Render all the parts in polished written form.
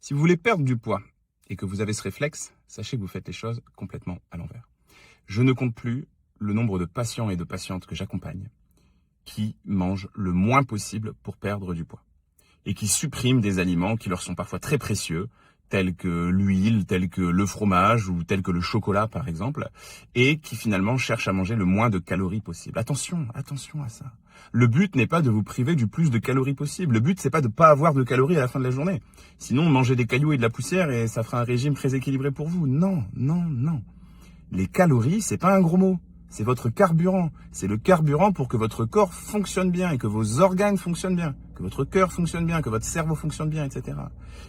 Si vous voulez perdre du poids et que vous avez ce réflexe, sachez que vous faites les choses complètement à l'envers. Je ne compte plus le nombre de patients et de patientes que j'accompagne qui mangent le moins possible pour perdre du poids et qui suppriment des aliments qui leur sont parfois très précieux, tels que l'huile, tels que le fromage ou tels que le chocolat par exemple, et qui finalement cherchent à manger le moins de calories possible. Attention à ça. Le but n'est pas de vous priver du plus de calories possible. Le but, c'est pas de pas avoir de calories à la fin de la journée. Sinon, mangez des cailloux et de la poussière et ça fera un régime très équilibré pour vous. Non. Les calories, c'est pas un gros mot. C'est votre carburant. C'est le carburant pour que votre corps fonctionne bien et que vos organes fonctionnent bien, que votre cœur fonctionne bien, que votre cerveau fonctionne bien, etc.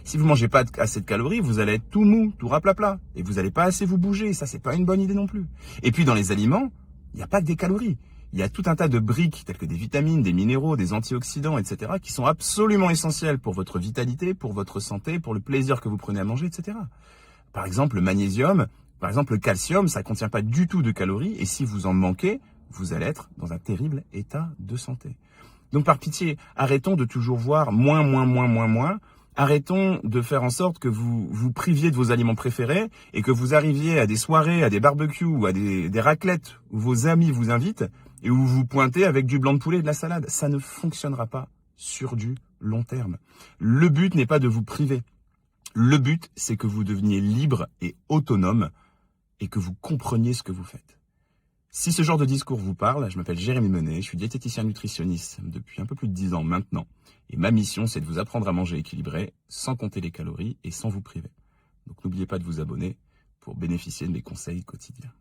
Si vous mangez pas assez de calories, vous allez être tout mou, tout raplapla, et vous allez pas assez vous bouger. Ça, c'est pas une bonne idée non plus. Et puis, dans les aliments, il n'y a pas que des calories. Il y a tout un tas de briques, telles que des vitamines, des minéraux, des antioxydants, etc., qui sont absolument essentiels pour votre vitalité, pour votre santé, pour le plaisir que vous prenez à manger, etc. Par exemple, le magnésium, par exemple, le calcium, ça ne contient pas du tout de calories, et si vous en manquez, vous allez être dans un terrible état de santé. Donc par pitié, arrêtons de toujours voir moins. Arrêtons de faire en sorte que vous vous priviez de vos aliments préférés et que vous arriviez à des soirées, à des barbecues ou à des raclettes où vos amis vous invitent et où vous vous pointez avec du blanc de poulet et de la salade. Ça ne fonctionnera pas sur du long terme. Le but n'est pas de vous priver. Le but, c'est que vous deveniez libre et autonome et que vous compreniez ce que vous faites. Si ce genre de discours vous parle, je m'appelle Jérémy Menet, je suis diététicien nutritionniste depuis un peu plus de 10 ans maintenant. Et ma mission, c'est de vous apprendre à manger équilibré, sans compter les calories et sans vous priver. Donc n'oubliez pas de vous abonner pour bénéficier de mes conseils quotidiens.